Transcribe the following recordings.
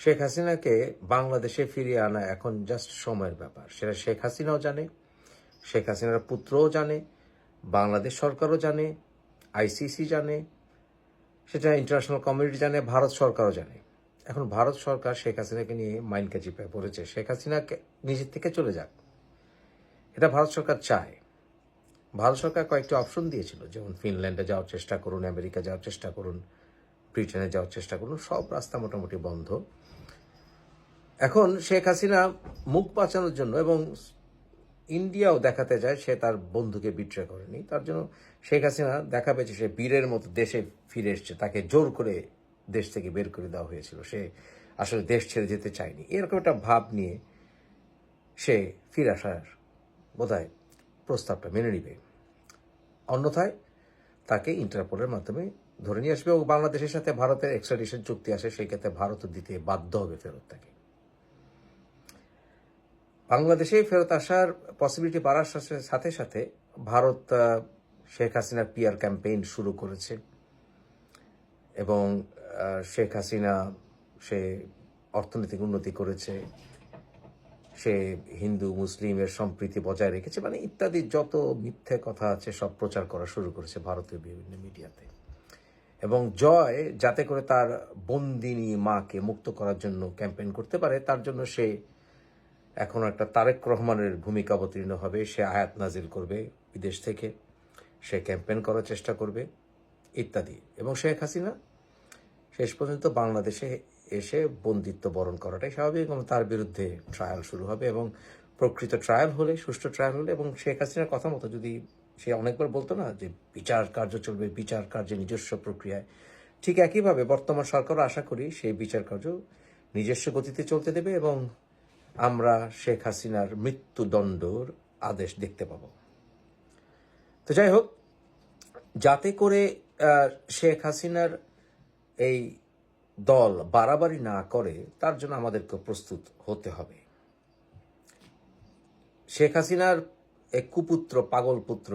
শেখ হাসিনাকে বাংলাদেশে ফিরিয়ে আনা এখন জাস্ট সময়ের ব্যাপার। সেটা শেখ হাসিনাও জানে, শেখ হাসিনার পুত্রও জানে, বাংলাদেশ সরকারও জানে, আইসিসি জানে, সেটা ইন্টারন্যাশনাল কমিউনিটি জানে, ভারত সরকারও জানে। এখন ভারত সরকার শেখ হাসিনাকে নিয়ে মাইন্ডকে চিপায় পড়েছে। শেখ হাসিনাকে নিজের থেকে চলে যাক, এটা ভারত সরকার চায়। ভারত সরকার কয়েকটি অপশন দিয়েছিল, যেমন ফিনল্যান্ডে যাওয়ার চেষ্টা করুন, আমেরিকা যাওয়ার চেষ্টা করুন, ব্রিটেনে যাওয়ার চেষ্টা করুন, সব রাস্তা মোটামুটি বন্ধ। এখন শেখ হাসিনা মুখ বাঁচানোর জন্য, এবং ইন্ডিয়াও দেখাতে যায় সে তার বন্ধুকে বিট্রে করেনি, তার জন্য শেখ হাসিনা দেখা পেয়েছে সে বীরের মতো দেশে ফিরে এসছে। তাকে জোর করে দেশ থেকে বের করে দেওয়া হয়েছিল, সে আসলে দেশ ছেড়ে যেতে চায়নি, এরকম একটা ভাব নিয়ে সে ফিরে আসার বোধহয় প্রস্তাবটা মেনে নিবে। অন্যথায় তাকে ইন্টারপোলের মাধ্যমে ধরে নিয়ে আসবে এবং বাংলাদেশের সাথে ভারতের এক্সট্রাডিশন চুক্তি আসে, সেই ক্ষেত্রে ভারতও দিতে বাধ্য হবে ফেরত তাকে। বাংলাদেশে ফেরত আসার পসিবিলিটি বাড়ার সাথে সাথে ভারত শেখ হাসিনার পিআর ক্যাম্পেইন শুরু করেছে এবং শেখ হাসিনা সে অর্থনৈতিক উন্নতি করেছে, সে হিন্দু মুসলিমের সম্প্রীতি বজায় রেখেছে, মানে ইত্যাদি যত মিথ্যে কথা আছে সব প্রচার করা শুরু করেছে ভারতীয় বিভিন্ন মিডিয়াতে। এবং জয় যাতে করে তার বন্দিনী মাকে মুক্ত করার জন্য ক্যাম্পেইন করতে পারে, তার জন্য সে এখন একটা তারেক রহমানের ভূমিকা অবতীর্ণ হবে। সে আয়াত নাজিল করবে বিদেশ থেকে, সে ক্যাম্পেইন করার চেষ্টা করবে ইত্যাদি। এবং শেখ হাসিনা শেষ পর্যন্ত বাংলাদেশে এসে বন্দিত্ব বরণ করাটাই স্বাভাবিক এবং তার বিরুদ্ধে ট্রায়াল শুরু হবে। এবং প্রকৃত ট্রায়াল হলে, সুষ্ঠু ট্রায়াল হলে, এবং শেখ হাসিনার কথা মতো যদি সে অনেকবার বলতো না যে বিচার কার্য চলবে, বিচার কার্যের নিজস্ব প্রক্রিয়ায়, ঠিক একইভাবে বর্তমান সরকারও আশা করি সেই বিচার কার্য নিজস্ব গতিতে চলতে দেবে এবং আমরা শেখ হাসিনার মৃত্যুদণ্ডর আদেশ দেখতে পাব। তো যাই হোক, যাতে করে শেখ হাসিনার এই দল বাড়াবাড়ি না করে তার জন্য আমাদেরকে প্রস্তুত হতে হবে। শেখ হাসিনার এক কুপুত্র, পাগল পুত্র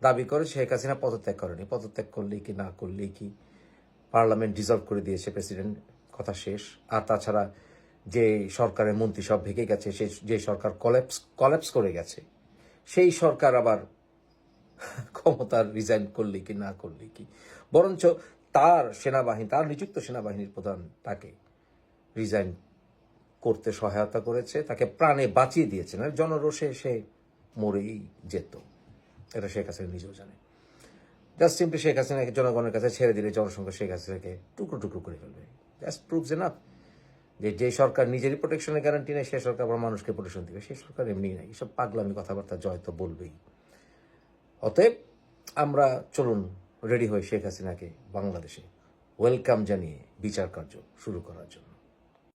দাবি করে শেখ হাসিনা পদত্যাগ করেনি। পদত্যাগ করলেই কি না করলেই কি, পার্লামেন্ট ডিসলভ করে দিয়েছে প্রেসিডেন্ট, কথা শেষ। আর তাছাড়া যে সরকারের মন্ত্রী সব ভেঙে গেছে, যে সরকার কলাপস করে গেছে, সেই সরকার আবার ক্ষমতার রিজাইন করলেই কি না করলেই কি, বরঞ্চ তার সেনাবাহিনী, তার নিযুক্ত সেনাবাহিনীর প্রধান তাকে রিজাইন করতে সহায়তা করেছে, তাকে প্রাণে বাঁচিয়ে দিয়েছে, না জনরোষে সে মরেই যেত। এটা শেখ হাসিনা নিজেও জানে। জাস্ট সিম্পলি শেখ হাসিনাকে জনগণের কাছে ছেড়ে দিলে জনসংখ্যা শেখ হাসিনাকে টুকরো টুকরো করে ফেলবে। জাস্ট প্রুভস এনাফ যে সরকার নিজেরই প্রোটেকশনের গ্যারান্টি নেই, সে সরকার আবার মানুষকে প্রোটেকশন দিবে, সেই সরকার এমনি নাই। এসব পাগলামি কথাবার্তা জয় তো বলবেই। অতএব আমরা চলুন রেডি হই শেখ হাসিনাকে বাংলাদেশে ওয়েলকাম জানিয়ে বিচার কার্য শুরু করার জন্য।